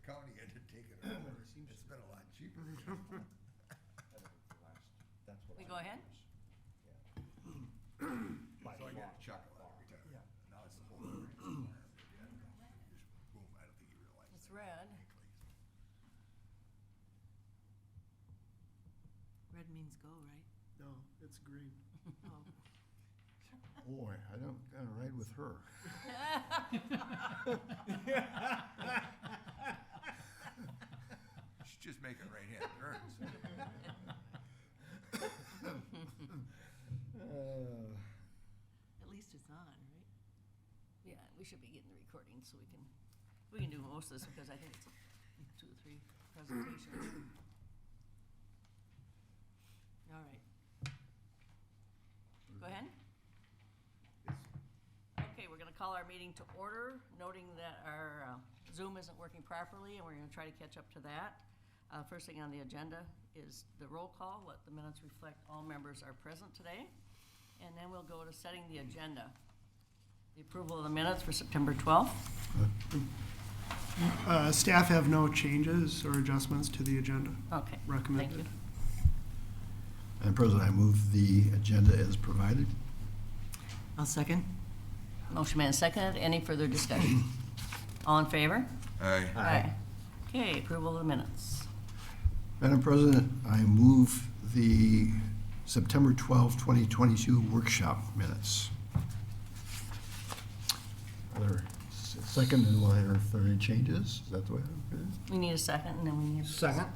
county had to take it over. It's been a lot cheaper. We go ahead? So I get a chuckle every time. Now it's the whole thing. Boom, I don't think you realize. It's red. Red means go, right? No, it's green. Oh. Boy, I don't gotta ride with her. She's just making right-hand turns. At least it's on, right? Yeah, we should be getting the recording so we can do most of this because I think it's 2 or 3 presentations. All right. Go ahead. Okay, we're gonna call our meeting to order, noting that our Zoom isn't working properly, and we're gonna try to catch up to that. First thing on the agenda is the roll call. Let the minutes reflect all members are present today. And then we'll go to setting the agenda. The approval of the minutes for September 12th. Staff have no changes or adjustments to the agenda. Okay, thank you. Recommended. Madam President, I move the agenda as provided. I'll second. Motion made and seconded. Any further discussion? All in favor? Aye. Okay, approval of the minutes. Madam President, I move the September 12, 2022 workshop minutes. Are there second, and we'll hear if there are any changes? Is that the way? We need a second, and then we need. Second.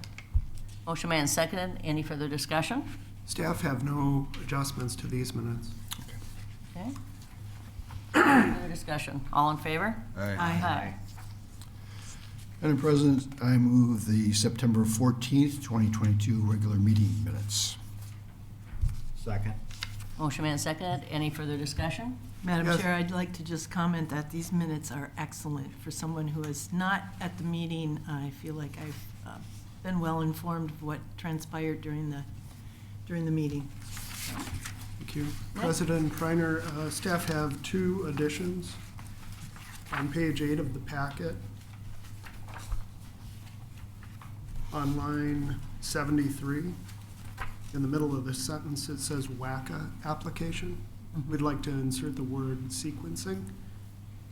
Motion made and seconded. Any further discussion? Staff have no adjustments to these minutes. Okay. Further discussion. All in favor? Aye. Madam President, I move the September 14th, 2022 regular meeting minutes. Second. Motion made and seconded. Any further discussion? Madam Yes. Chair, I'd like to just comment that these minutes are excellent. For someone who is not at the meeting, I feel like I've been well informed of what transpired during the meeting. Thank you. President Preiner, staff have 2 additions on page 8 of the packet. On line 73, in the middle of the sentence, it says WACA application. We'd like to insert the word sequencing.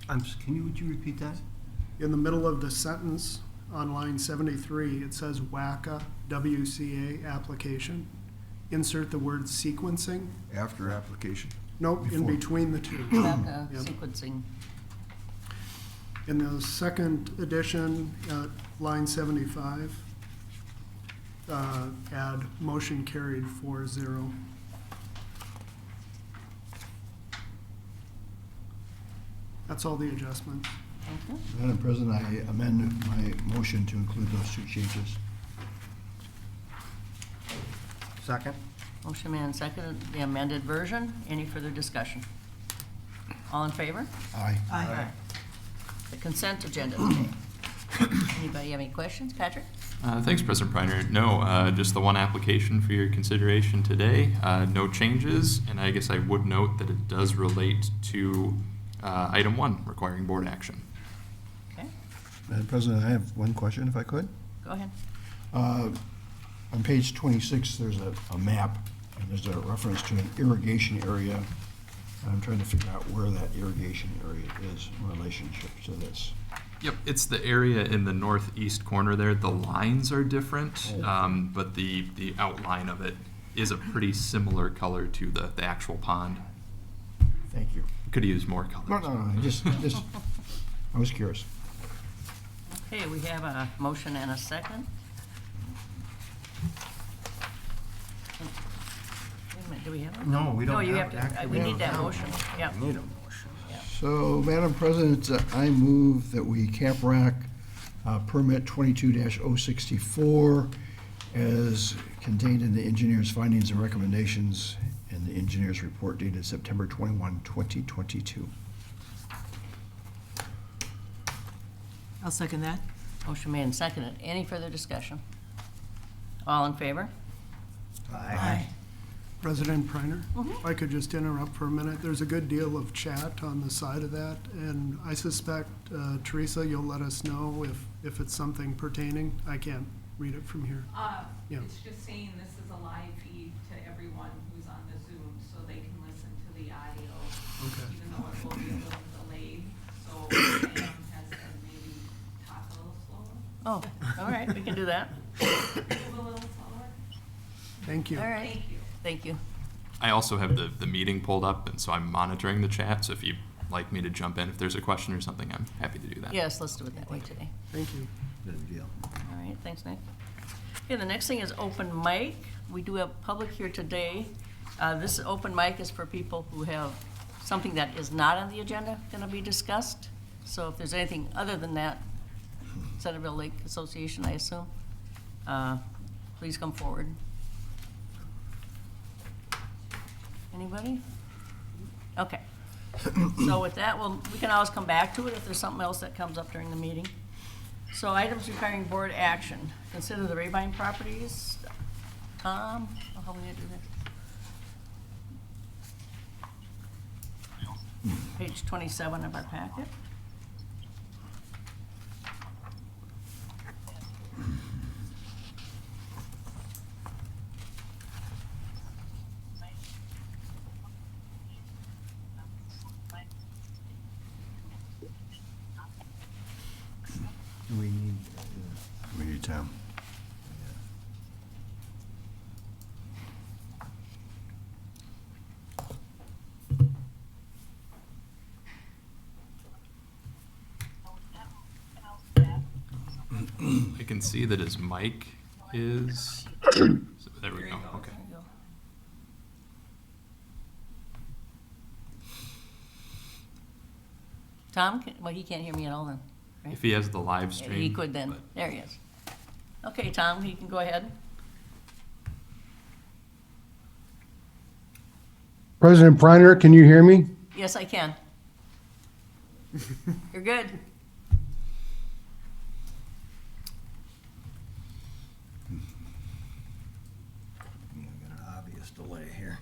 Would you repeat that? In the middle of the sentence, on line 73, it says WACA, WCA application. Insert the word sequencing. After application. Nope, in Before. between the 2. Back, Yep. sequencing. In the second edition, line 75, add motion carried 4-0. That's all the adjustments. Thank you. Madam President, I amend my motion to include those 2 changes. Second. Motion made and seconded. The amended version. Any further discussion? All in favor? Aye. Aye. The consent agenda today. Anybody have any questions? Patrick? Thanks, President Preiner. No, just the one application for your consideration today. No changes, and I guess I would note that it does relate to item 1, requiring board action. Okay, Madam President, I have one question, if I could. go ahead. On page 26, there's a map, and there's a reference to an irrigation area. I'm trying to figure out where that irrigation area is in relationship to this. Yep, it's the area in the northeast corner there. The lines are different, but the outline of it is a pretty similar color to the actual pond. Thank you. Could use more colors. No, just, I was curious. Okay, we have a motion and a second. Wait a minute, do we have one? No, we don't No, you have have to, it. we need that motion. Yeah. Need a motion. So, Madam President, I move that we cap rack permit 22-064 as contained in the engineer's findings and recommendations in the engineer's report dated September 21, 2022. I'll second that. Motion made and seconded. Any further discussion? All in favor? Aye. President Preiner, if I could just interrupt for a minute. There's a good deal of chat on the side of that, and I suspect, Teresa, you'll let us know if it's something pertaining. I can't read it from here. Yeah. It's just saying this is a live feed to everyone who's on the Zoom, so they can listen to the audio, Okay. even though it will be a little delayed. So Sam has said maybe talk a little slower, Oh, all right, we can do that. move a little slower. Thank you. All right, Thank you. thank you. I also have the meeting pulled up, and so I'm monitoring the chat, so if you'd like me to jump in if there's a question or something, I'm happy to do that. Yes, let's do it that way today. Thank you. Good deal. All right, thanks, Nick. Okay, the next thing is open mic. We do have public here today. This open mic is for people who have something that is not on the agenda going to be discussed. So if there's anything other than that, Centerville Lake Association, I assume, please come forward. Anybody? Okay. So with that, we can always come back to it if there's something else that comes up during the meeting. So items requiring board action. Consider the Rabine properties. Tom, how are we gonna do this? Page 27 of our packet. We need Tom. I can see that his mic is, there we go, okay. There you go. Tom, well, he can't hear me at all then, right? If he has the live stream. He could then. but- There he is. Okay, Tom, you can go ahead. President Preiner, can you hear me? Yes, I can. You're good. We got an obvious delay here.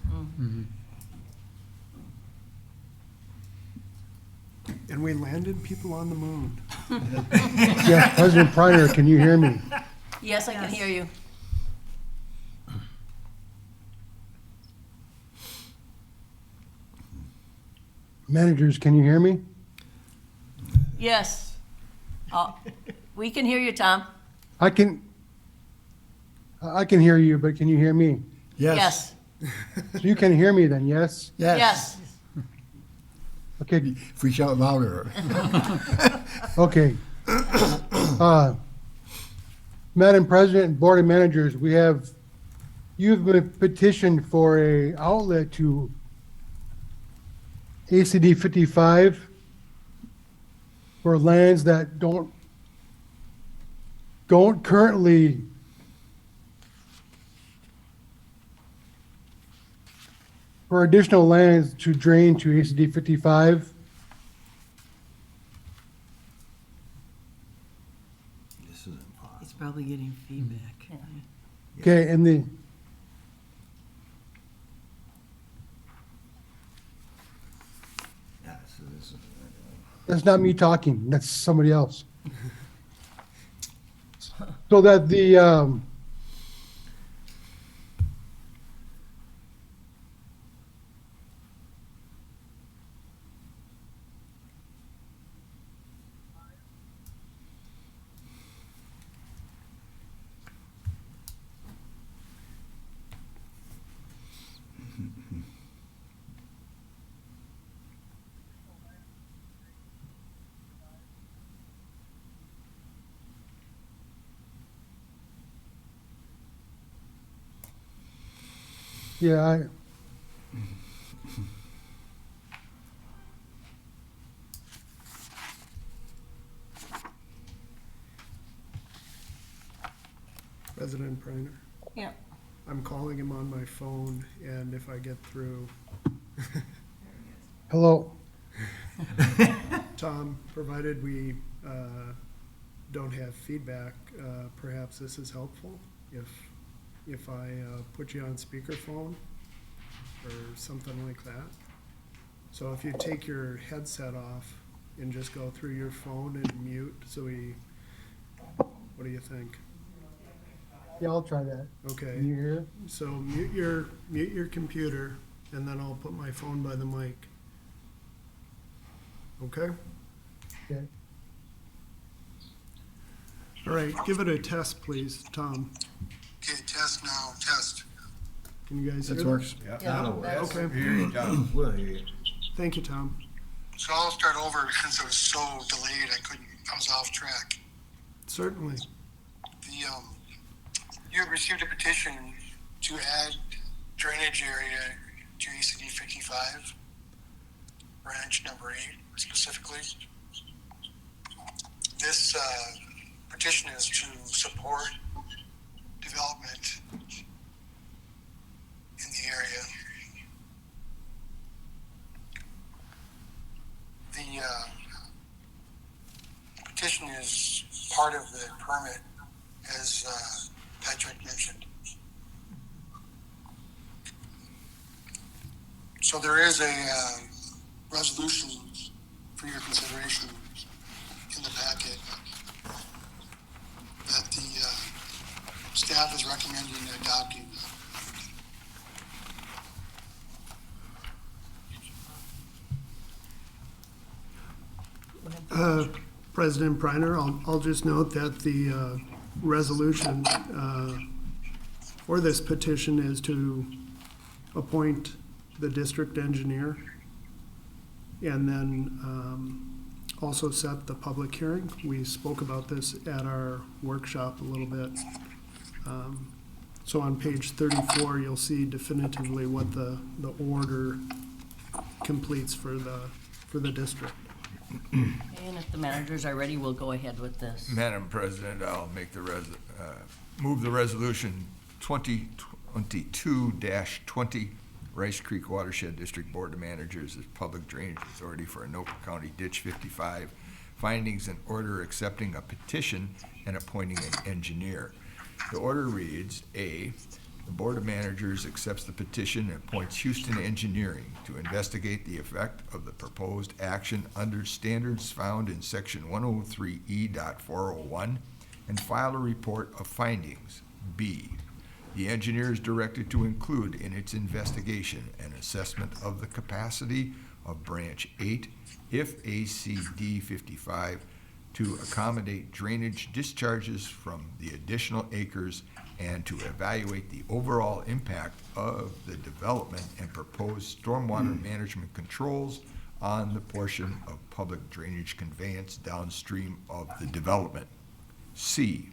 And we landed people on the moon. Yes, President Preiner, can you hear me? Yes, I can hear you. Managers, can you hear me? Yes. We can hear you, Tom. I can hear you, but can you hear me? Yes. So you can hear me then, yes? Yes. Okay, If we shout louder. okay. Madam President, Board of Managers, you've been petitioned for a outlet to ACD 55 for lands that don't currently for additional lands to drain to ACD 55. This isn't possible. He's probably getting feedback. Okay, and Yeah, so this is, that's not me talking, that's somebody else. So that yeah, President Preiner. Yeah. I'm calling him on my phone, and if I get through, hello, Tom, provided we don't have feedback, perhaps this is helpful. If I put you on speakerphone or something like that. So if you take your headset off and just go through your phone and mute, what do you think? Yeah, I'll try that. Okay, Can you hear? so mute your computer, and then I'll put my phone by the mic. Okay? Okay. All right, give it a test, please, Tom. Okay, test now, test. Can you guys hear That that? works. Yeah. Yeah, that's- Okay, Here you go. Well, yeah. thank you, Tom. So I'll start over since it was so delayed, I was off track. Certainly. You had received a petition to add drainage area to ACD 55, branch number 8 specifically. This petition is to support development in the area. The petition is part of the permit, as Patrick mentioned. So there is a resolution for your consideration in the packet that the staff is recommending adopting. President Preiner, I'll just note that the resolution for this petition is to appoint the district engineer and then also set the public hearing. We spoke about this at our workshop a little bit. So on page 34, you'll see definitively what the order completes for the district. And if the managers are ready, we'll go ahead with this. Madam President, I'll make move the resolution 2022-20, Rice Creek Watershed District Board of Managers as Public Drainage Authority for Anoka County Ditch 55, findings and order accepting a petition and appointing an engineer. The order reads, A, the Board of Managers accepts the petition and appoints Houston Engineering to investigate the effect of the proposed action under standards found in section 103E.401 and file a report of findings. B, the engineer is directed to include in its investigation an assessment of the capacity of branch 8 if ACD 55 to accommodate drainage discharges from the additional acres and to evaluate the overall impact of the development and proposed stormwater management controls on the portion of public drainage conveyance downstream of the development. C,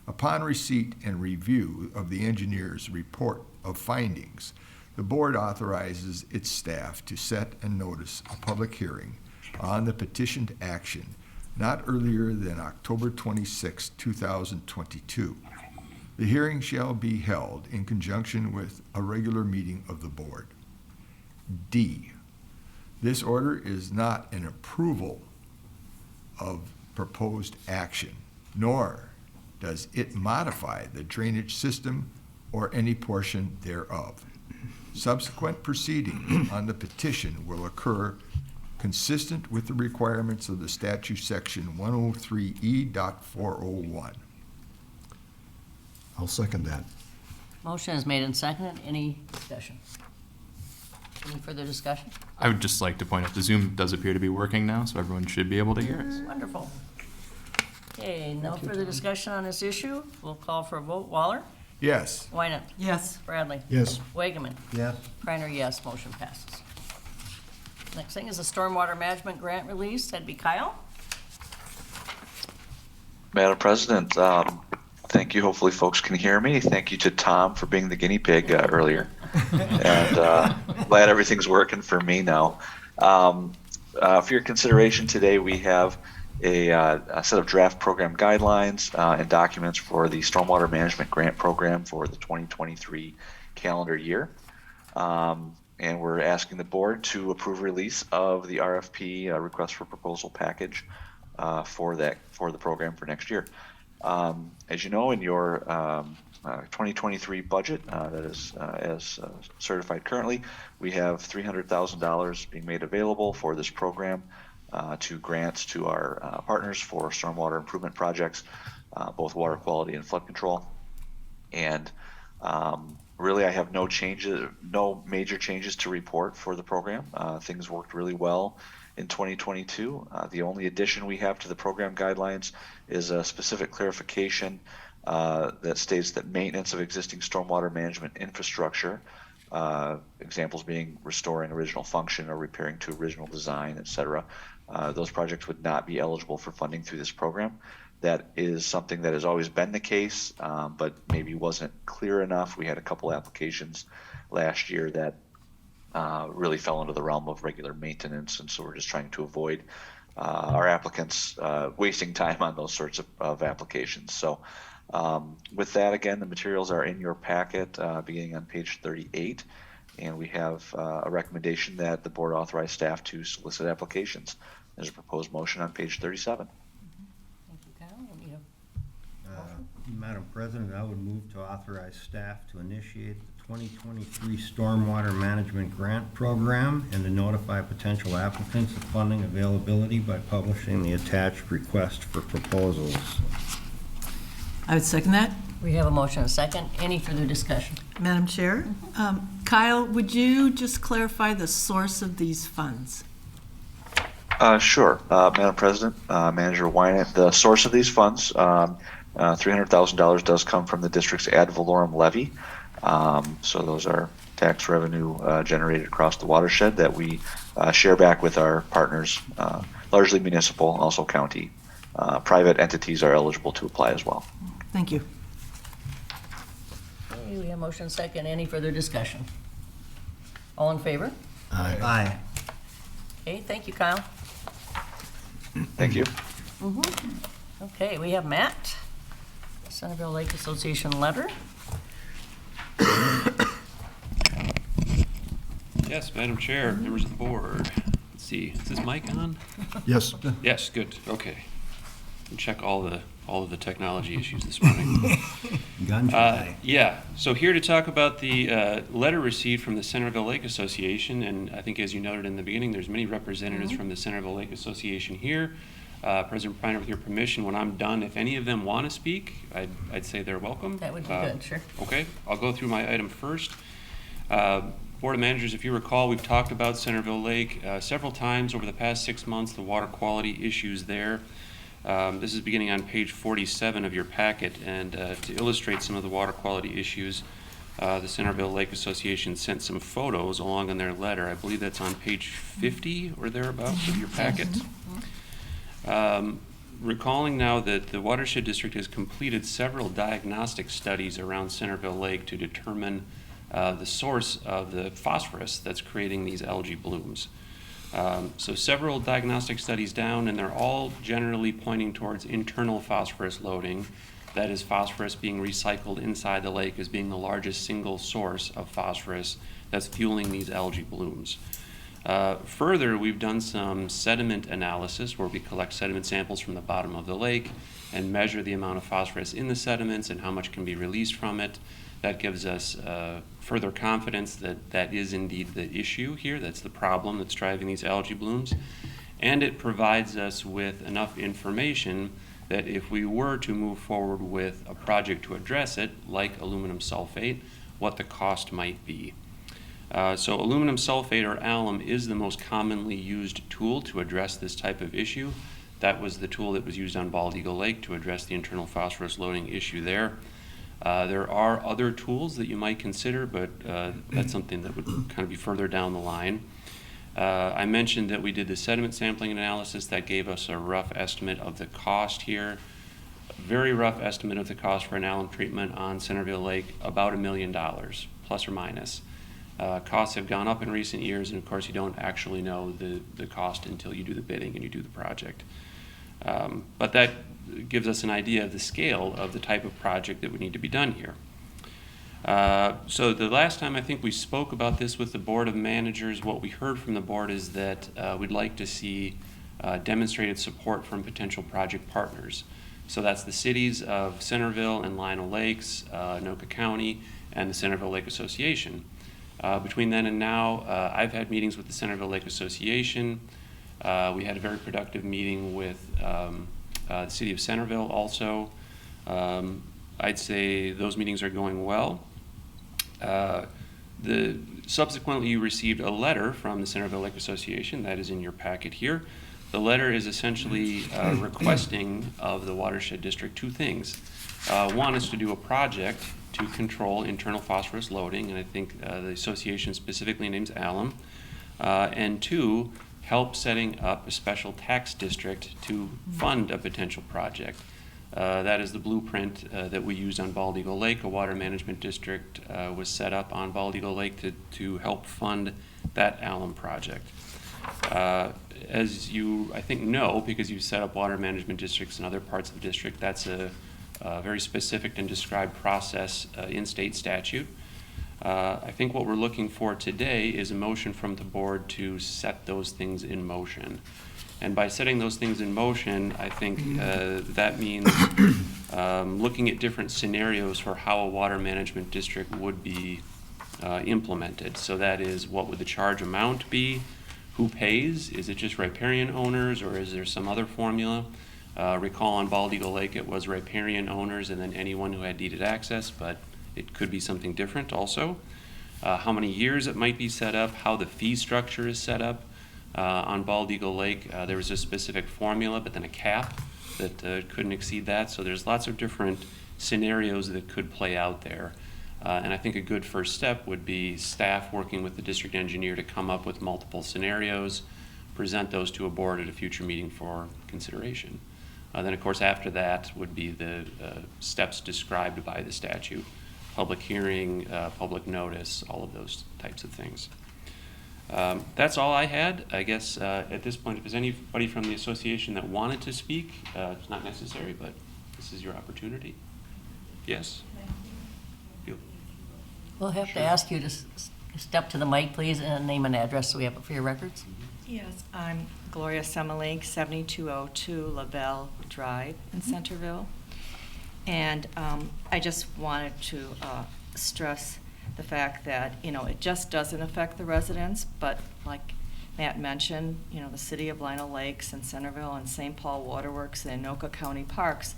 upon receipt and review of the engineer's report of findings, the board authorizes its staff to set and notice a public hearing on the petitioned action not earlier than October 26, 2022. The hearing shall be held in conjunction with a regular meeting of the board. D, this order is not an approval of proposed action, nor does it modify the drainage system or any portion thereof. Subsequent proceedings on the petition will occur consistent with the requirements of the statute section 103E.401. I'll second that. Motion is made and seconded. Any discussion? Any further discussion? I would just like to point out the Zoom does appear to be working now, so everyone should be able to hear us. Wonderful. Okay, no further discussion on this issue. We'll call for a vote. Waller? Yes. Wynant? Yes. Bradley? Yes. Wageman? Yes. Kreiner, yes. Motion passes. Next thing is a stormwater management grant release. That'd be Kyle. Madam President, thank you. Hopefully folks can hear me. Thank you to Tom for being the guinea pig earlier. And glad everything's working for me now. For your consideration today, we have a set of draft program guidelines and documents for the Stormwater Management Grant Program for the 2023 calendar year. And we're asking the board to approve release of the RFP request for proposal package for the program for next year. As you know, in your 2023 budget that is as certified currently, we have $300,000 being made available for this program to grants to our partners for stormwater improvement projects, both water quality and flood control. And really, I have no major changes to report for the program. Things worked really well in 2022. The only addition we have to the program guidelines is a specific clarification that states that maintenance of existing stormwater management infrastructure, examples being restoring original function or repairing to original design, etc., those projects would not be eligible for funding through this program. That is something that has always been the case, but maybe wasn't clear enough. We had a couple applications last year that really fell into the realm of regular maintenance, and so we're just trying to avoid our applicants wasting time on those sorts of applications. So with that, again, the materials are in your packet beginning on page 38, and we have a recommendation that the board authorize staff to solicit applications. There's a proposed motion on page 37. Thank you, Kyle. You need Madam President, I would move to authorize staff to initiate the 2023 Stormwater Management Grant Program and to notify potential applicants of funding availability by publishing the attached request for proposals. I would second that. We have a motion and a second. Any further discussion? Madam Chair, Kyle, would you just clarify the source of these funds? Sure, Madam President, Manager Wynant. The source of these funds, $300,000 does come from the district's ad valorem levy. So those are tax revenue generated across the watershed that we share back with our partners, largely municipal, also county. Private entities are eligible to apply as well. Thank you. Okay, we have motion and second. Any further discussion? All in favor? Aye. Okay, thank you, Kyle. Thank you. Okay, we have Matt, Centerville Lake Association letter. Yes, Madam Chair, members of the board. Let's see, is this mic on? Yes. Yes, good, okay. And check all of the technology issues this morning. Gun shy. Yeah, so here to talk about the letter received from the Centerville Lake Association, and I think as you noted in the beginning, there's many representatives from the Centerville Lake Association here. President Priner, with your permission, when I'm done, if any of them want to speak, I'd say they're welcome. That would be good, sure. Okay, I'll go through my item first. Board of Managers, if you recall, we've talked about Centerville Lake several times over the past 6 months, the water quality issues there. This is beginning on page 47 of your packet, and to illustrate some of the water quality issues, the Centerville Lake Association sent some photos along in their letter. I believe that's on page 50 or thereabouts of your packet. Recalling now that the Watershed District has completed several diagnostic studies around Centerville Lake to determine the source of the phosphorus that's creating these algae blooms. So several diagnostic studies down, and they're all generally pointing towards internal phosphorus loading. That is, phosphorus being recycled inside the lake as being the largest single source of phosphorus that's fueling these algae blooms. Further, we've done some sediment analysis where we collect sediment samples from the bottom of the lake and measure the amount of phosphorus in the sediments and how much can be released from it. That gives us further confidence that that is indeed the issue here. That's the problem that's driving these algae blooms. And it provides us with enough information that if we were to move forward with a project to address it, like aluminum sulfate, what the cost might be. So aluminum sulfate, or alum, is the most commonly used tool to address this type of issue. That was the tool that was used on Bald Eagle Lake to address the internal phosphorus loading issue there. There are other tools that you might consider, but that's something that would kind of be further down the line. I mentioned that we did the sediment sampling analysis that gave us a rough estimate of the cost here. Very rough estimate of the cost for an alum treatment on Centerville Lake, about $1 million, plus or minus. Costs have gone up in recent years, and of course you don't actually know the cost until you do the bidding and you do the project. But that gives us an idea of the scale of the type of project that would need to be done here. So the last time I think we spoke about this with the Board of Managers, what we heard from the board is that we'd like to see demonstrated support from potential project partners. So that's the cities of Centerville and Lionel Lakes, Anoka County, and the Centerville Lake Association. Between then and now, I've had meetings with the Centerville Lake Association. We had a very productive meeting with the city of Centerville also. I'd say those meetings are going well. Subsequently, you received a letter from the Centerville Lake Association that is in your packet here. The letter is essentially requesting of the Watershed District two things. One is to do a project to control internal phosphorus loading, and I think the association specifically names alum. And two, help setting up a special tax district to fund a potential project. That is the blueprint that we used on Bald Eagle Lake. A water management district was set up on Bald Eagle Lake to help fund that alum project. As you, I think, know, because you've set up water management districts in other parts of the district, that's a very specific and described process in state statute. I think what we're looking for today is a motion from the board to set those things in motion. And by setting those things in motion, I think that means looking at different scenarios for how a water management district would be implemented. So that is, what would the charge amount be? Who pays? Is it just riparian owners, or is there some other formula? Recall on Bald Eagle Lake, it was riparian owners and then anyone who had deeded access, but it could be something different also. How many years it might be set up, how the fee structure is set up. On Bald Eagle Lake, there was a specific formula, but then a cap that couldn't exceed that. So there's lots of different scenarios that could play out there. And I think a good first step would be staff working with the district engineer to come up with multiple scenarios, present those to a board at a future meeting for consideration. Then, of course, after that would be the steps described by the statute. Public hearing, public notice, all of those types of things. That's all I had. I guess at this point, if there's anybody from the association that wanted to speak, it's not necessary, but this is your opportunity. Yes? You. We'll have to ask you to step to the mic, please, and name and address so we have it for your records. Yes, I'm Gloria Semelink, 7202 LaBelle Drive in Centerville. And I just wanted to stress the fact that, it just doesn't affect the residents, but like Matt mentioned, the city of Lionel Lakes and Centerville and St. Paul Waterworks and Anoka County Parks,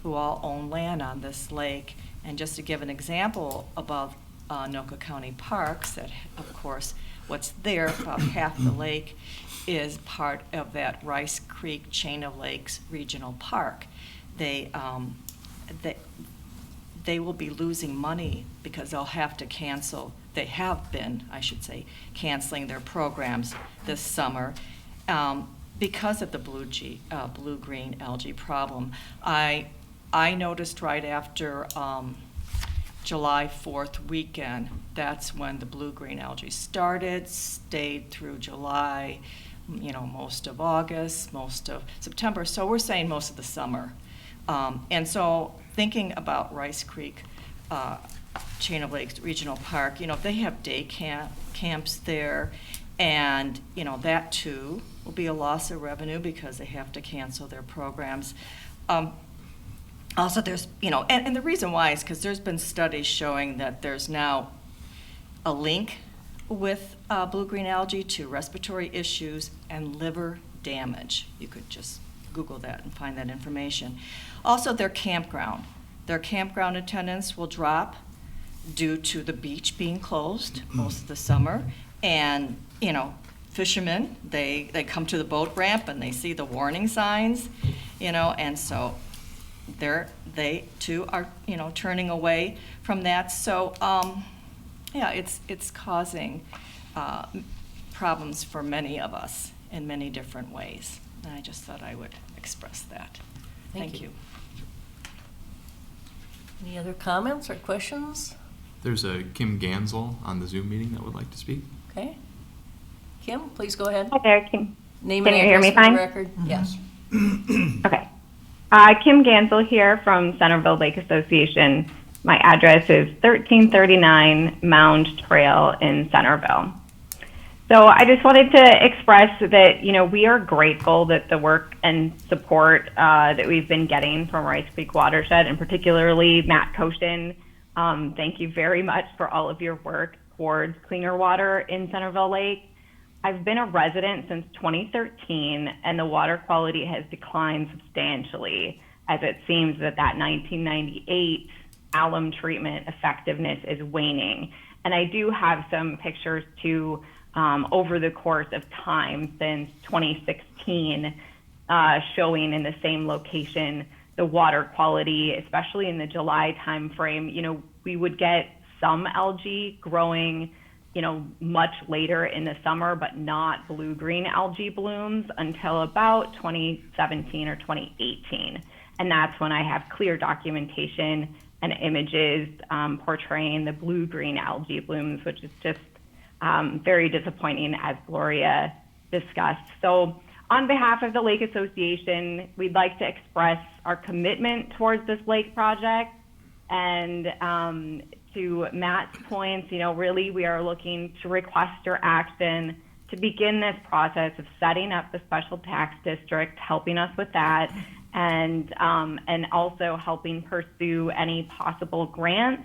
who all own land on this lake. And just to give an example about Anoka County Parks, that of course, what's there, about half the lake, is part of that Rice Creek Chain of Lakes Regional Park. They will be losing money because they'll have to cancel. They have been, I should say, canceling their programs this summer because of the blue-green algae problem. I noticed right after July 4th weekend, that's when the blue-green algae started, stayed through July, most of August, most of September. So we're saying most of the summer. And so thinking about Rice Creek Chain of Lakes Regional Park, they have day camps there, and that too will be a loss of revenue because they have to cancel their programs. Also, there's, and the reason why is because there's been studies showing that there's now a link with blue-green algae to respiratory issues and liver damage. You could just Google that and find that information. Also, their campground attendance will drop due to the beach being closed most of the summer. And, fishermen, they come to the boat ramp and they see the warning signs, and so they too are, turning away from that. So, it's causing problems for many of us in many different ways. And I just thought I would express that. Thank you. Any other comments or questions? There's a Kim Gansel on the Zoom meeting that would like to speak. Okay. Kim, please go ahead. Hi there, Kim. Name Can and you hear address me for the fine? record. Yes. Okay. Kim Gansel here from Centerville Lake Association. My address is 1339 Mound Trail in Centerville. So I just wanted to express that, we are grateful that the work and support that we've been getting from Rice Creek Watershed, and particularly Matt Koshin. Thank you very much for all of your work towards cleaner water in Centerville Lake. I've been a resident since 2013, and the water quality has declined substantially, as it seems that 1998 alum treatment effectiveness is waning. And I do have some pictures too, over the course of time since 2016, showing in the same location the water quality, especially in the July timeframe. We would get some algae growing, much later in the summer, but not blue-green algae blooms until about 2017 or 2018. And that's when I have clear documentation and images portraying the blue-green algae blooms, which is just very disappointing, as Gloria discussed. So on behalf of the Lake Association, we'd like to express our commitment towards this lake project. And to Matt's points, really we are looking to request your action to begin this process of setting up the special tax district, helping us with that, and also helping pursue any possible grants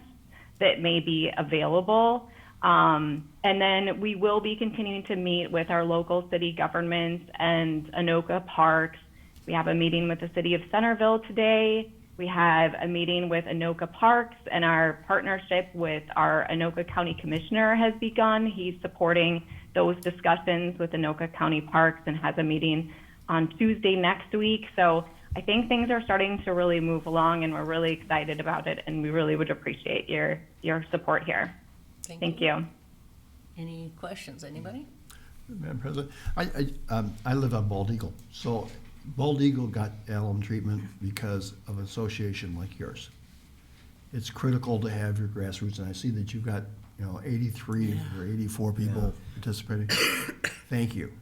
that may be available. And then we will be continuing to meet with our local city governments and Anoka Parks. We have a meeting with the city of Centerville today. We have a meeting with Anoka Parks, and our partnership with our Anoka County Commissioner has begun. He's supporting those discussions with Anoka County Parks and has a meeting on Tuesday next week. So I think things are starting to really move along, and we're really excited about it, and we really would appreciate your support here. Thank you. Any questions, anybody? Madam President, I live on Bald Eagle. So Bald Eagle got alum treatment because of an association like yours. It's critical to have your grassroots, and I see that you've got 83 or 84 people participating. Thank you.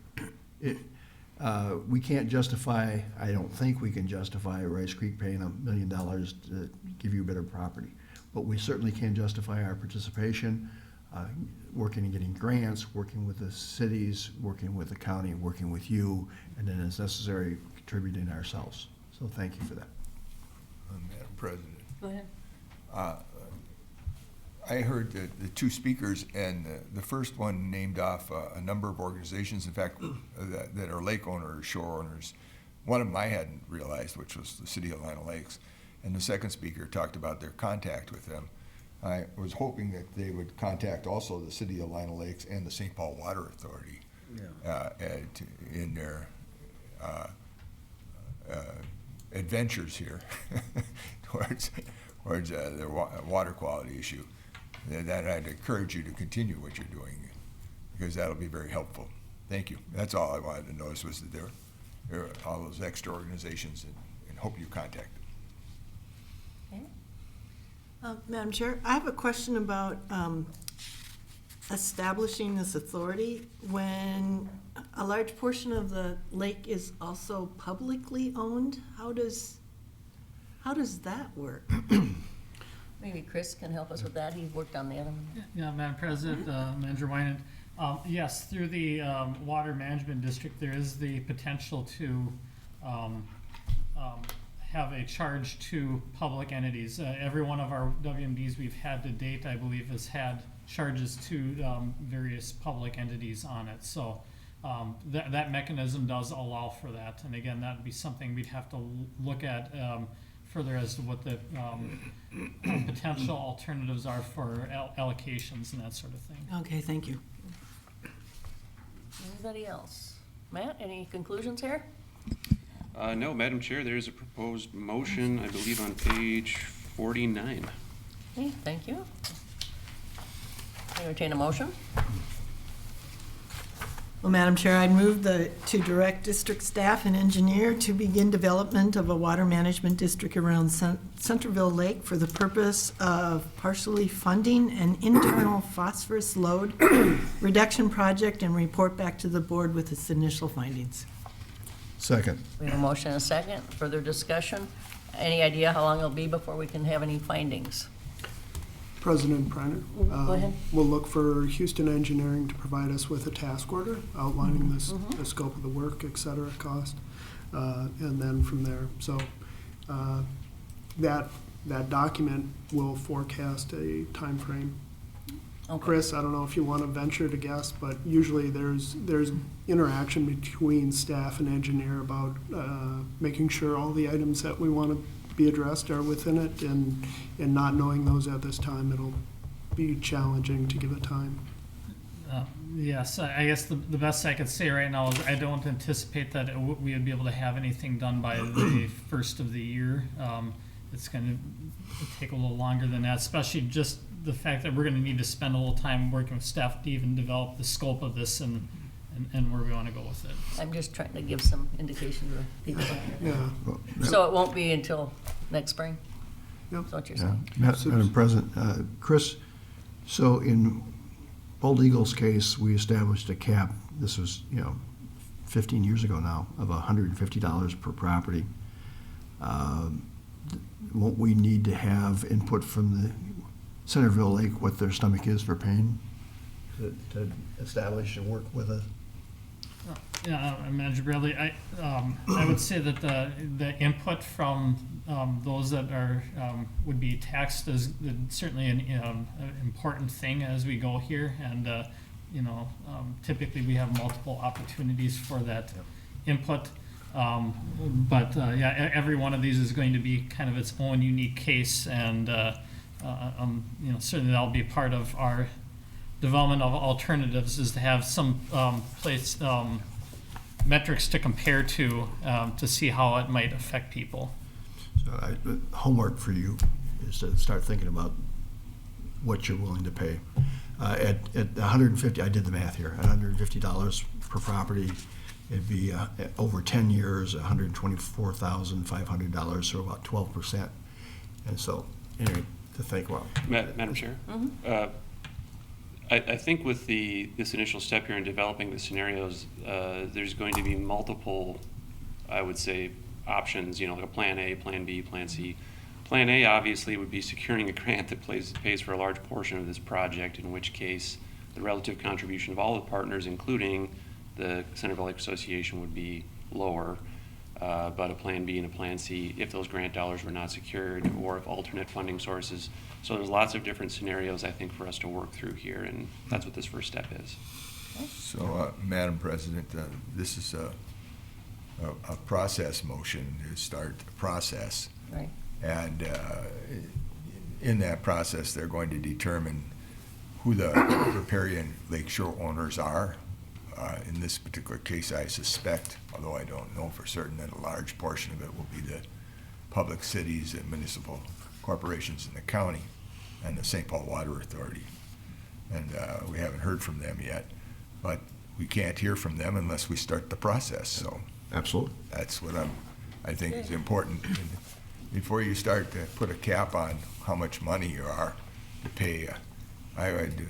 We can't justify, I don't think we can justify Rice Creek paying $1 million to give you better property. But we certainly can justify our participation, working and getting grants, working with the cities, working with the county, working with you, and then as necessary, contributing ourselves. So thank you for that. Madam President. Go ahead. I heard the two speakers, and the first one named off a number of organizations, in fact, that are lake owners, shore owners. One of them I hadn't realized, which was the City of Lino Lakes. And the second speaker talked about their contact with them. I was hoping that they would contact also the City of Lino Lakes and the St. Paul Water Authority in their adventures here towards their water quality issue. That I'd encourage you to continue what you're doing, because that'll be very helpful. Thank you. That's all I wanted to notice, was that there are all those extra organizations, and hope you contact them. Madam Chair, I have a question about establishing this authority when a large portion of the lake is also publicly owned. How does that work? Maybe Chris can help us with that. He worked on the other one. Yeah, Madam President, Manager Wynant. Yes, through the Water Management District, there is the potential to have a charge to public entities. Every one of our WMDs we've had to date, I believe, has had charges to various public entities on it. So that mechanism does allow for that. And again, that would be something we'd have to look at further as to what the potential alternatives are for allocations and that sort of thing. Okay, thank you. Anybody else? Matt, any conclusions here? No, Madam Chair, there is a proposed motion, I believe, on page 49. Okay, thank you. Entertain a motion. Well, Madam Chair, I'd move to direct district staff and engineer to begin development of a water management district around Centerville Lake for the purpose of partially funding an internal phosphorus load reduction project and report back to the board with its initial findings. Second. We have a motion and a second. Further discussion? Any idea how long it'll be before we can have any findings? President Preiner. Go ahead. We'll look for Houston Engineering to provide us with a task order outlining the scope of the work, et cetera, cost, and then from there. So that document will forecast a time frame. Okay. Chris, I don't know if you want to venture to guess, but usually there's interaction between staff and engineer about making sure all the items that we want to be addressed are within it, and not knowing those at this time, it'll be challenging to give a time. Yes, I guess the best I could say right now is I don't anticipate that we would be able to have anything done by the first of the year. It's going to take a little longer than that, especially just the fact that we're going to need to spend a little time working with staff to even develop the scope of this and where we want to go with it. I'm just trying to give some indication to people. Yeah. So it won't be until next spring? Yep. That's what you're Yeah. saying? Madam President, Chris, so in Bald Eagle's case, we established a cap, this was, 15 years ago now, of $150 per property. Won't we need to have input from the Centerville Lake, what their stomach is for paying to establish and work with us? Yeah, Manager Bradley, I would say that the input from those that are would be taxed is certainly an important thing as we go here, and typically we have multiple opportunities for that input. But every one of these is going to be kind of its own unique case, and certainly that'll be part of our development of alternatives, is to have some metrics to compare to see how it might affect people. So homework for you is to start thinking about what you're willing to pay. At $150, I did the math here, at $150 per property, it'd be over 10 years, $124,500, so about 12%. And so, anyway, to think about. Madam Chair? I think with this initial step here in developing the scenarios, there's going to be multiple, I would say, options, like a plan A, plan B, plan C. Plan A obviously would be securing a grant that pays for a large portion of this project, in which case the relative contribution of all the partners, including the Centerville Lake Association, would be lower. But a plan B and a plan C, if those grant dollars were not secured, or if alternate funding sources. So there's lots of different scenarios, I think, for us to work through here, and that's what this first step is. So, Madam President, this is a process motion to start the process. Right. And in that process, they're going to determine who the riparian lakeshore owners are. In this particular case, I suspect, although I don't know for certain, that a large portion of it will be the public cities and municipal corporations in the county and the St. Paul Water Authority. And we haven't heard from them yet, but we can't hear from them unless we start the process. So absolutely, that's what I think is important. And before you start to put a cap on how much money you are to pay, I would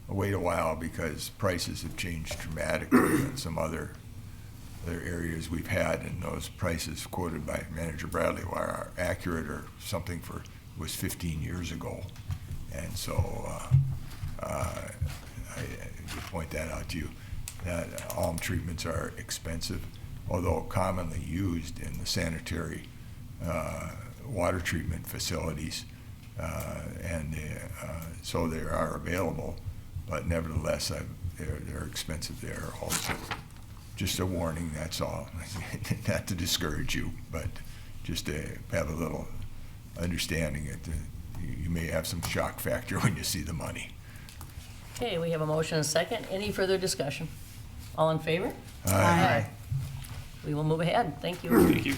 wait a while, because prices have changed dramatically in some other areas we've had, and those prices quoted by Manager Bradley are accurate, or something was 15 years ago. And so I would point that out to you, that alum treatments are expensive, although commonly used in the sanitary water treatment facilities, so they are available. But nevertheless, they're expensive there also. Just a warning, that's all. Not to discourage you, but just to have a little understanding that you may have some shock factor when you see the money. Okay, we have a motion and a second. Any further discussion? All in favor? Aye. We will move ahead. Thank you. Thank you.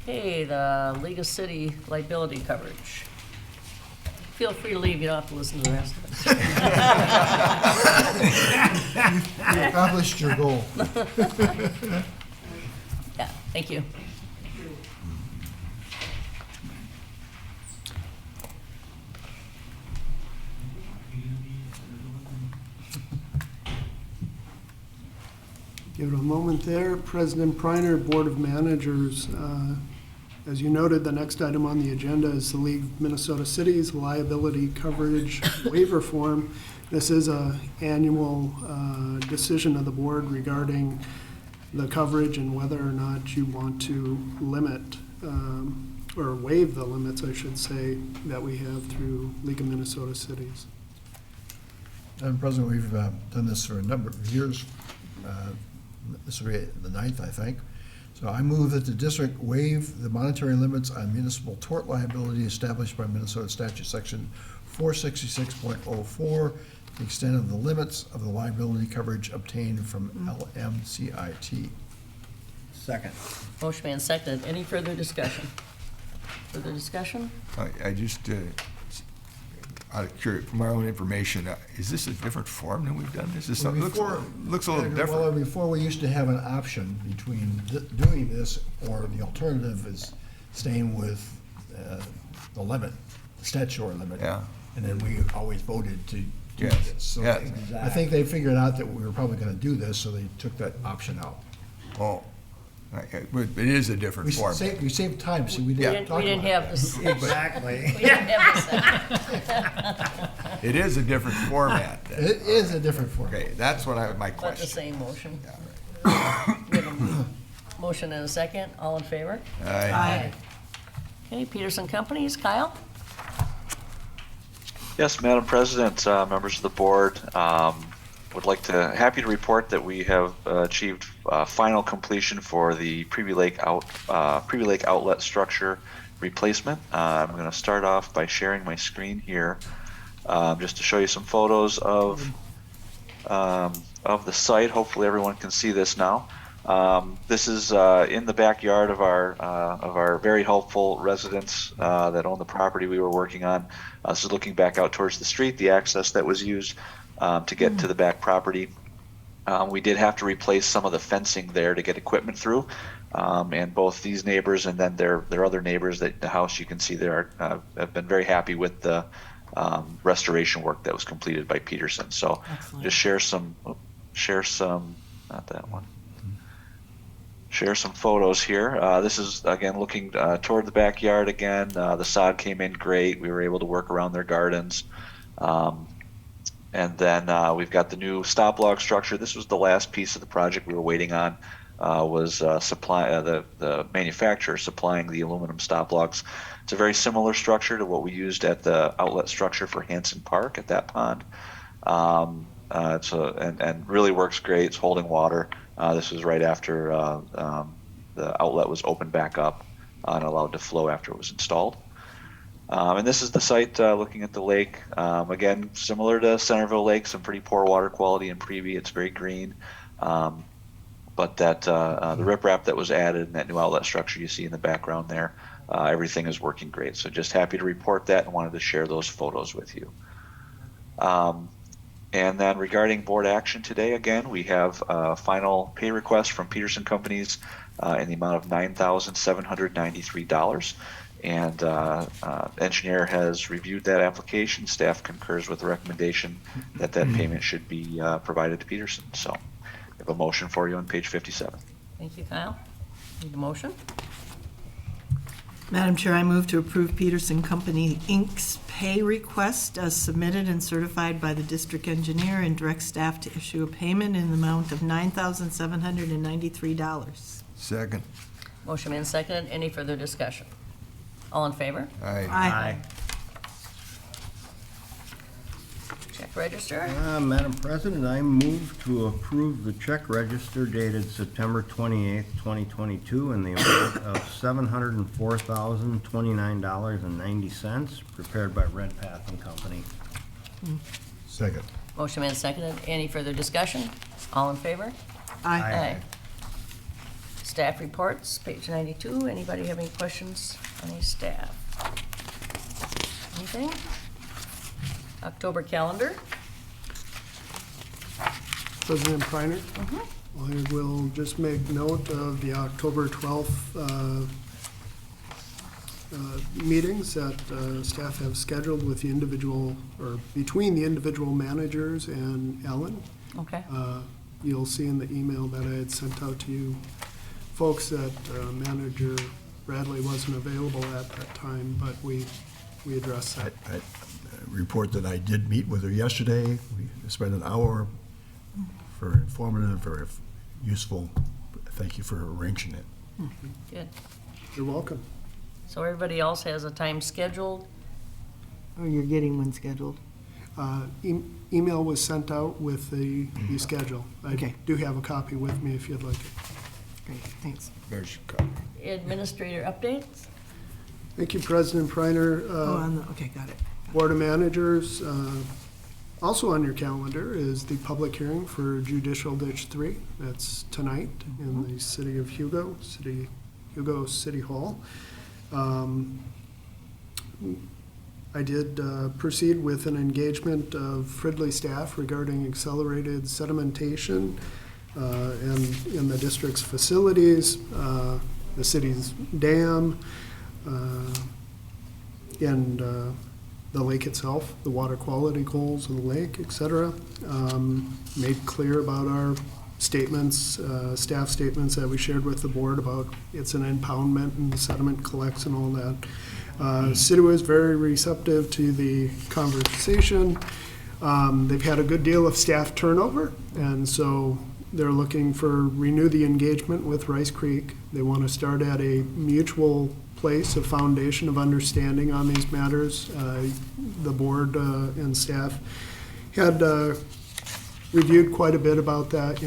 Okay, the League of City liability coverage. Feel free to leave, you don't have to listen to the rest of it. You accomplished your goal. Yeah, thank you. Give it a moment there. President Preiner, Board of Managers, As you noted, the next item on the agenda is the League of Minnesota Cities Liability Coverage Waiver Form. This is a annual decision of the board regarding the coverage and whether or not you want to limit or waive the limits, I should say, that we have through League of Minnesota Cities. Madam President, we've done this for a number of years. This will be the 9th, I think. So I move that the district waive the monetary limits on municipal tort liability established by Minnesota Statute Section 466.04, the extent of the limits of the liability coverage obtained from LMCIT. Second. Motion made and seconded. Any further discussion? Further discussion? I just, out of curiosity, for my own information, is this a different form than we've done this? Is something, looks a little different. Well, before we used to have an option between doing this, or the alternative is staying with the limit, the statutory limit. Yeah. And then we always voted to do Yes. this. So Yes. I think they figured out that we were probably gonna do this, so they took that option out. Oh, but it is a different We form. saved time, so we We didn't didn't, talk we didn't about have this. Exactly. We didn't have this. It is a different format. that. It is a different form. Okay, that's what my But the question. same motion. We have a motion and a second. All in favor? Aye. Okay, Peterson Companies, Kyle? Yes, Madam President, members of the board, happy to report that we have achieved final completion for the Privy Lake outlet structure replacement. I'm going to start off by sharing my screen here, just to show you some photos of the site. Hopefully, everyone can see this now. This is in the backyard of our very helpful residents that own the property we were working on. This is looking back out towards the street, the access that was used to get to the back property. We did have to replace some of the fencing there to get equipment through, and both these neighbors and then their other neighbors, that the house you can see there, have been very happy with the restoration work that was completed by Peterson. So Excellent. just share some, not that one. Share some photos here. This is, again, looking toward the backyard again. The sod came in great. We were able to work around their gardens. And then we've got the new stop log structure. This was the last piece of the project we were waiting on, was the manufacturer supplying the aluminum stop logs. It's a very similar structure to what we used at the outlet structure for Hanson Park at that pond. And really works great. It's holding water. This was right after the outlet was opened back up and allowed to flow after it was installed. And this is the site looking at the lake. Again, similar to Centerville Lake, some pretty poor water quality in Previe. It's very green. But that the riprap that was added and that new outlet structure you see in the background there, everything is working great. So just happy to report that and wanted to share those photos with you. And then regarding board action today, again, we have a final pay request from Peterson Companies in the amount of $9,793. And engineer has reviewed that application. Staff concurs with the recommendation that payment should be provided to Peterson. So we have a motion for you on page 57. Thank you, Kyle. Need a motion? Madam Chair, I move to approve Peterson Company, Inc.'s pay request as submitted and certified by the district engineer and direct staff to issue a payment in the amount of $9,793. Second. Motion made and seconded. Any further discussion? All in favor? Aye. Aye. Check register. Madam President, I move to approve the check register dated September 28th, 2022, in the amount of $704,029.90, prepared by Redpath and Company. Second. Motion made and seconded. Any further discussion? All in favor? Aye. Staff reports, page 92. Anybody have any questions on any staff? Anything? October calendar. President Preiner? I will just make note of the October 12th meetings that staff have scheduled with the individual, or between the individual managers and Ellen. Okay. You'll see in the email that I had sent out to you folks that Manager Bradley wasn't available at that time, but we addressed that. I report that I did meet with her yesterday. We spent an hour, very informative, very useful. Thank you for arranging it. Good. You're welcome. So everybody else has a time scheduled? Oh, you're getting one scheduled. Email was sent out with the schedule. I Okay. do have a copy with me if you'd like it. Great, thanks. There's your copy. Administrator updates? Thank you, President Preiner. Okay, got it. Board of Managers, also on your calendar is the public hearing for Judicial Ditch 3. That's tonight in the city of Hugo City Hall. I did proceed with an engagement of Fridley staff regarding accelerated sedimentation and in the district's facilities, the city's dam, and the lake itself, the water quality goals of the lake, et cetera. Made clear about our statements, staff statements that we shared with the board about it's an impoundment and the sediment collects and all that. City was very receptive to the conversation. They've had a good deal of staff turnover, and so they're looking for renew the engagement with Rice Creek. They want to start at a mutual place, a foundation of understanding on these matters. The board and staff had reviewed quite a bit about that.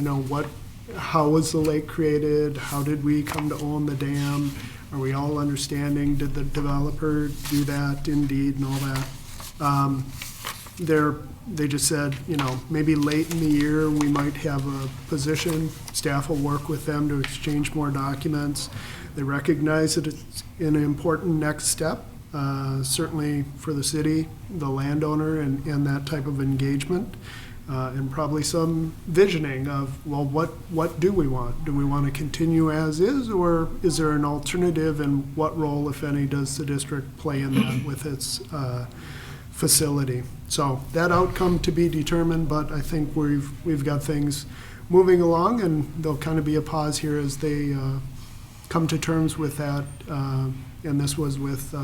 How was the lake created? How did we come to own the dam? Are we all understanding? Did the developer do that indeed and all that? They just said, maybe late in the year, we might have a position. Staff will work with them to exchange more documents. They recognize that it's an important next step, certainly for the city, the landowner, and that type of engagement. And probably some visioning of, well, what do we want? Do we want to continue as is, or is there an alternative, and what role, if any, does the district play in that with its facility? So that outcome to be determined, but I think we've got things moving along, and there'll kind of be a pause here as they come to terms with that. And this was with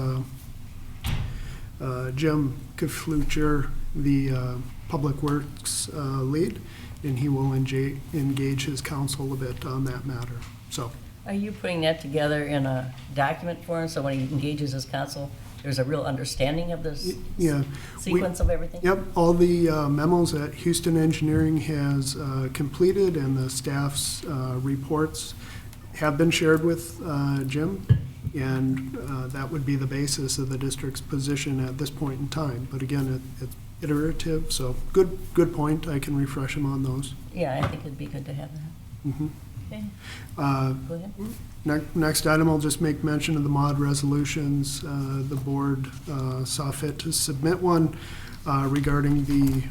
Jim Keflucher, the Public Works lead, and he will engage his counsel a bit on that matter. So, Are you putting that together in a document for him, so when he engages his counsel, there's a real understanding of this sequence of everything? Yep, all the memos that Houston Engineering has completed and the staff's reports have been shared with Jim, and that would be the basis of the district's position at this point in time. But again, it's iterative, so good point. I can refresh him on those. Yeah, I think it'd be good to have that. Mm-hmm. Okay. Go ahead. Next item, I'll just make mention of the mod resolutions. The board saw fit to submit one regarding the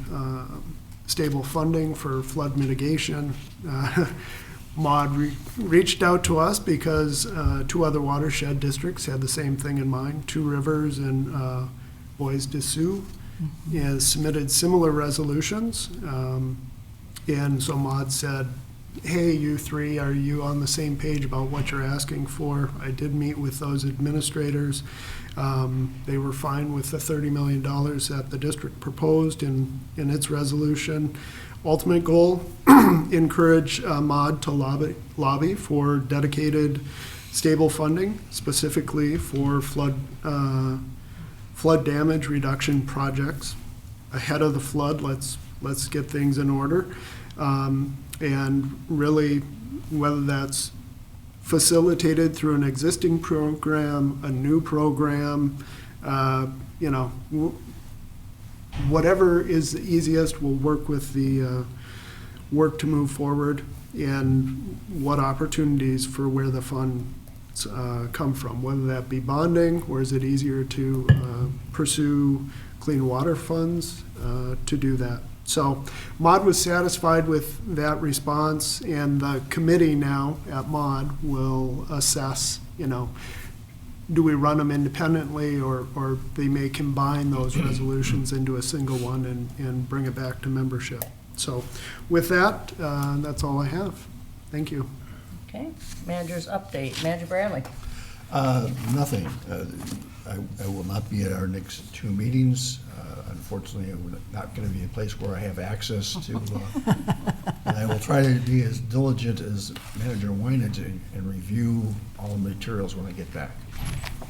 stable funding for flood mitigation. Mod reached out to us because two other watershed districts had the same thing in mind. Two Rivers and Bois de Sioux has submitted similar resolutions. And so Mod said, hey, you three, are you on the same page about what you're asking for? I did meet with those administrators. They were fine with the $30 million that the district proposed in its resolution. Ultimate goal, encourage Mod to lobby for dedicated, stable funding, specifically for flood damage reduction projects. Ahead of the flood, let's get things in order. And really, whether that's facilitated through an existing program, a new program, whatever is the easiest, we'll work with the work to move forward, and what opportunities for where the funds come from, whether that be bonding, or is it easier to pursue clean water funds to do that. So Mod was satisfied with that response, and the committee now at Mod will assess, do we run them independently, or they may combine those resolutions into a single one and bring it back to membership. So with that, that's all I have. Thank you. Okay, manager's update. Manager Bradley. Nothing. I will not be at our next two meetings. Unfortunately, I'm not going to be a place where I have access to, and I will try to be as diligent as Manager Wynant and review all the materials when I get back.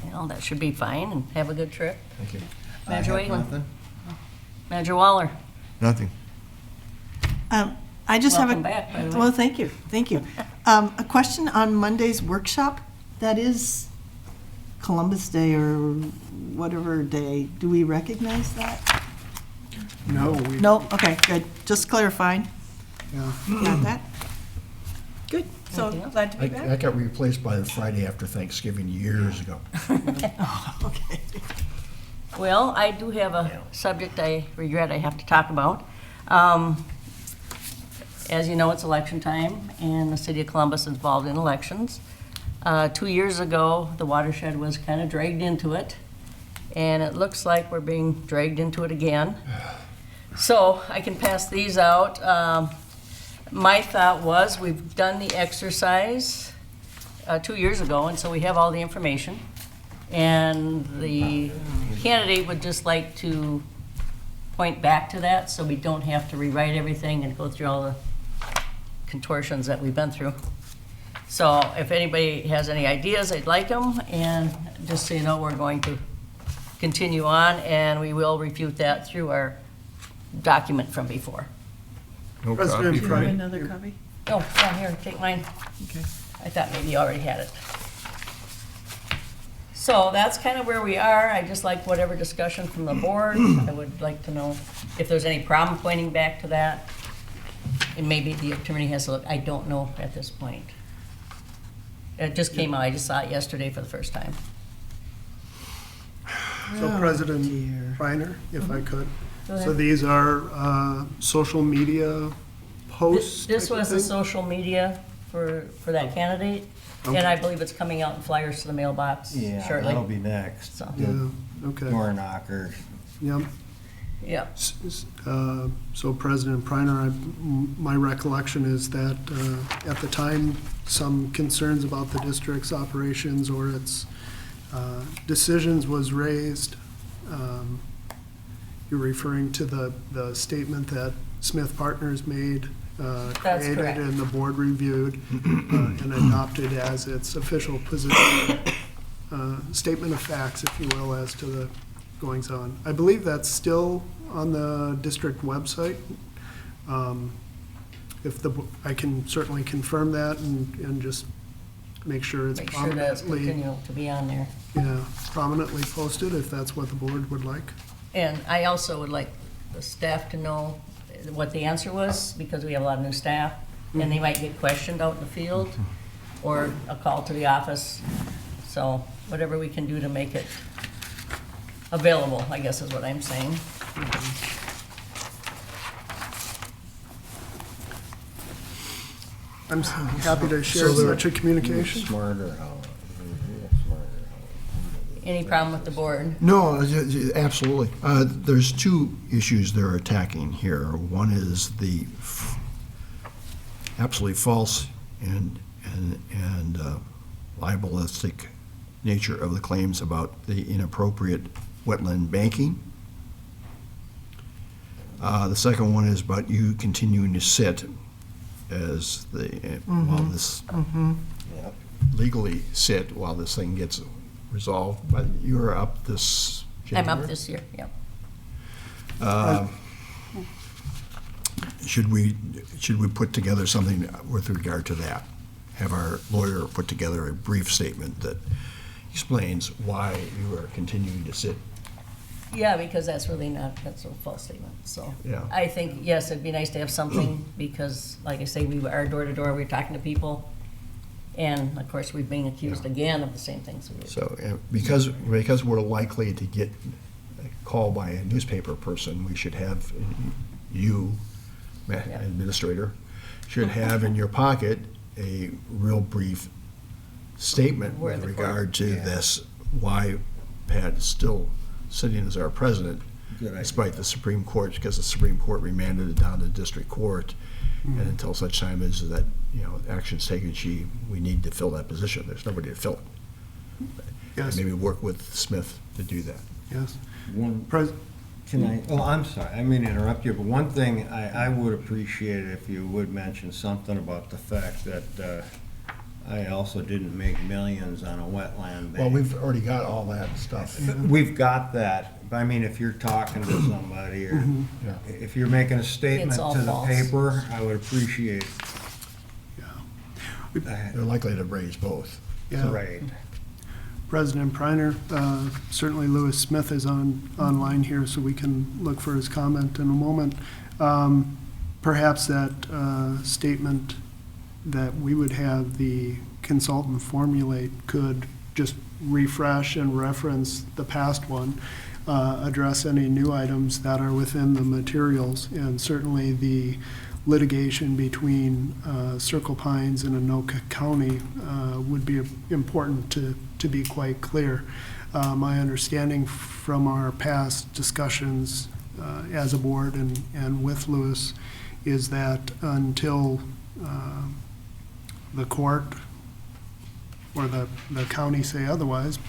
Well, that should be fine, and have a good trip. Thank you. Manager I have Whalen. nothing. Manager Waller. Nothing. I just have a. Welcome back, by the way. Well, thank you, thank you. A question on Monday's workshop. That is Columbus Day or whatever day. Do we recognize that? No, No? Okay, good. Just clarifying. Yeah. Got that? Good. So Anything else? glad to be That back. got replaced by the Friday after Thanksgiving years ago. Okay. Well, I do have a subject I regret I have to talk about. As you know, it's election time, and the city of Columbus is involved in elections. 2 years ago, the Watershed was kind of dragged into it, and it looks like we're being dragged into it again. So I can pass these out. My thought was, we've done the exercise 2 years ago, and so we have all the information. And the candidate would just like to point back to that, so we don't have to rewrite everything and go through all the contortions that we've been through. So if anybody has any ideas, I'd like them, and just so you know, we're going to continue on, and we will refute that through our document from before. No President copy Do you have for me. another copy? Oh, yeah, here, take mine. Okay. I thought maybe you already had it. So that's kind of where we are. I just like whatever discussion from the board. I would like to know if there's any problem pointing back to that. And maybe the attorney has to look. I don't know at this point. It just came out. I just saw it yesterday for the first time. So Oh, President dear. Reiner, if I could. Go So ahead. these are social media posts? This type of was the thing? social media for that candidate. And I believe it's coming out in flyers to the mailbox Yeah, shortly. that'll be next. So, Yeah, okay. Door knockers. Yep. yeah. So President Reiner, my recollection is that at the time, some concerns about the district's operations or its decisions was raised. You're referring to the statement that Smith Partners made, That's created correct. and the board reviewed and adopted as its official position, statement of facts, if you will, as to the goings-on. I believe that's still on the district website. I can certainly confirm that and just make sure it's Make sure that's prominently, continue to be on there. yeah, prominently posted, if that's what the board would like. And I also would like the staff to know what the answer was, because we have a lot of new staff, and they might get questioned out in the field, or a call to the office. So whatever we can do to make it available, I guess is what I'm saying. I'm happy to share such a communication. Smarter how. Any problem with the board? No, absolutely. There's two issues they're attacking here. One is the absolutely false and libelistic nature of the claims about the inappropriate wetland banking. The second one is about you continuing to sit as the, while this, Yep. legally sit while this thing gets resolved, but you're up this I'm January? up this year, yep. Should we put together something with regard to that? Have our lawyer put together a brief statement that explains why you are continuing to sit? Yeah, because that's really not, that's a false statement, so. Yeah. I think, yes, it'd be nice to have something, because, like I say, we are door to door, we're talking to people, and of course, we're being accused again of the same things we do. So, because we're likely to get a call by a newspaper person, we should have, you, administrator, should have in your pocket a real brief statement Where with the court- regard to this, why Pat is still sitting as our president, Good idea. despite the Supreme Court, because the Supreme Court remanded it down to district court. And until such time as that, action's taken, we need to fill that position. There's nobody to fill it. Yes. Maybe work with Smith to do that. Yes. One, Pres- can I, oh, I'm sorry, I mean to interrupt you, but one thing I would appreciate if you would mention something about the fact that I also didn't make millions on a wetland bank. Well, we've already got all that stuff. We've got that, but I mean, if you're talking to somebody, or Yeah. if you're making a statement It's all to the false. paper, I would appreciate. They're likely to raise both. Yeah. Right. President Priner, certainly Lewis Smith is online here, so we can look for his comment in a moment. Perhaps that statement that we would have the consultant formulate could just refresh and reference the past one, address any new items that are within the materials, and certainly the litigation between Circle Pines and Anoka County would be important to be quite clear. My understanding from our past discussions as a board and with Lewis is that until the court or the county say otherwise,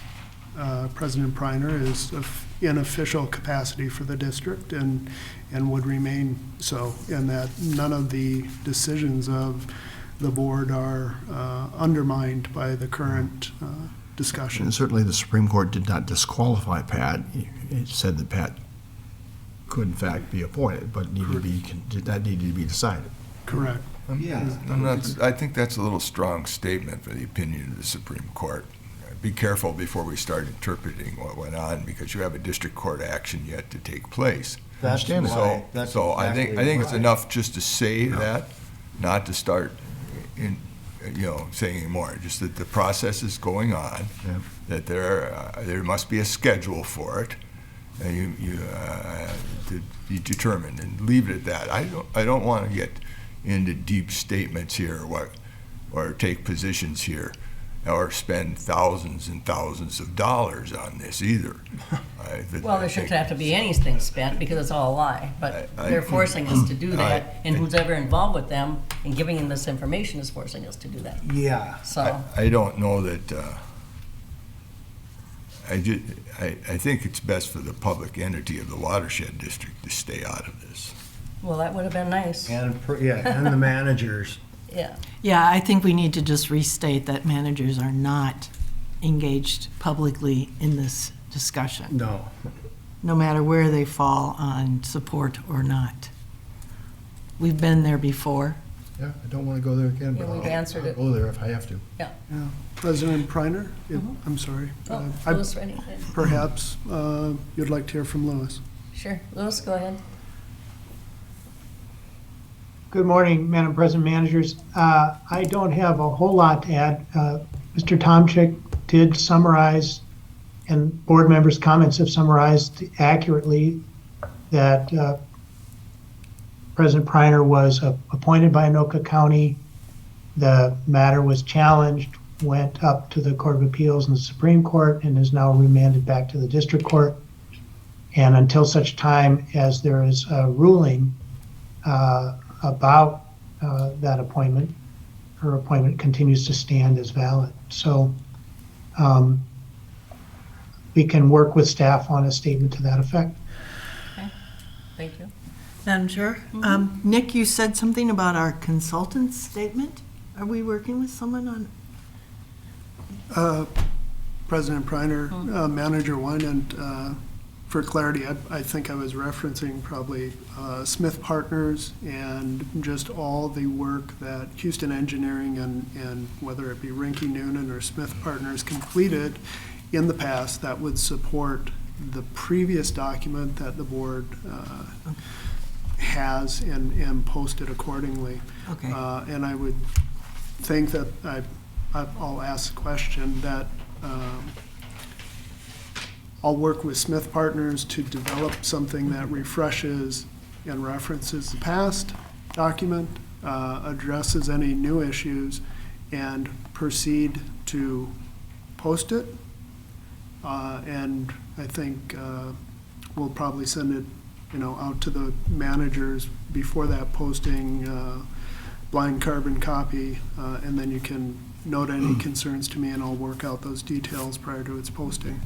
President Priner is in official capacity for the district and would remain so, and that none of the decisions of the board are undermined by the current discussion. And certainly the Supreme Court did not disqualify Pat. It said that Pat could in fact be appointed, but that needed to be decided. Correct. Yeah. I think that's a little strong statement for the opinion of the Supreme Court. Be careful before we start interpreting what went on, because you have a district court action yet to take place. That's why. That's So I think it's why. enough just to say that, not to start saying more. Just that the process is going on, Yeah. that there must be a schedule for it, and you to be determined, and leave it at that. I don't want to get into deep statements here, or take positions here, or spend thousands and thousands of dollars on this either. Well, there shouldn't have to be anything spent because it's all a lie, but they're forcing us to do that, and who's ever involved with them and giving them this information is forcing us to do that. Yeah. So, I don't know that, I think it's best for the public entity of the Watershed District to stay out of this. well, that would have been nice. And the managers. Yeah. Yeah, I think we need to just restate that managers are not engaged publicly in this discussion, No. no matter where they fall on support or not. We've been there before. Yeah, I don't want to go there again, but Yeah, we've answered it. I'll go there if I have to. Yeah. President Priner, I'm sorry. Oh, I- Louis, anything? Perhaps you'd like to hear from Lewis. Sure. Louis, go ahead. Good morning, Madam President, managers. I don't have a whole lot to add. Mr. Tomczyk did summarize, and board members' comments have summarized accurately that President Priner was appointed by Anoka County. The matter was challenged, went up to the Court of Appeals and the Supreme Court, and is now remanded back to the District Court. And until such time as there is a ruling about that appointment, her appointment continues to stand as valid. So we can work with staff on a statement to that effect. Okay. Thank you. Madam Chair, Nick, you said something about our consultant's statement. Are we working with someone on? President Priner, Manager Wynand, for clarity, I think I was referencing probably Smith Partners and just all the work that Houston Engineering and whether it be Rinke Noonan or Smith Partners completed in the past that would support the previous document that the board has and posted accordingly. Okay. And I would think that I'll ask the question that I'll work with Smith Partners to develop something that refreshes and references the past document, addresses any new issues, and proceed to post it. And I think we'll probably send it, out to the managers before that posting, blind carbon copy, and then you can note any concerns to me, and I'll work out those details prior to its posting.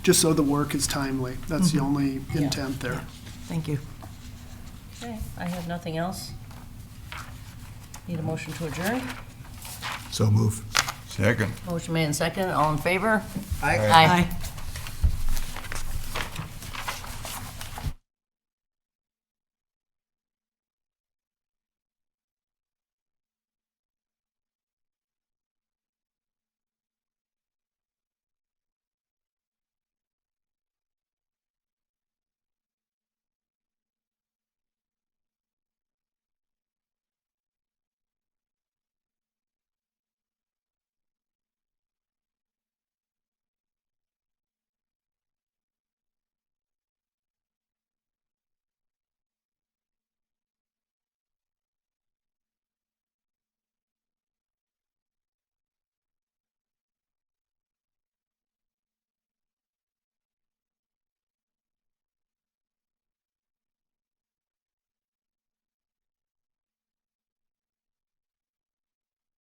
Just so the work is timely. That's the only Yeah. intent there. Thank you. Okay, I have nothing else. Need a motion to adjourn? So move. Second. Motion made and second, all in favor? Aye.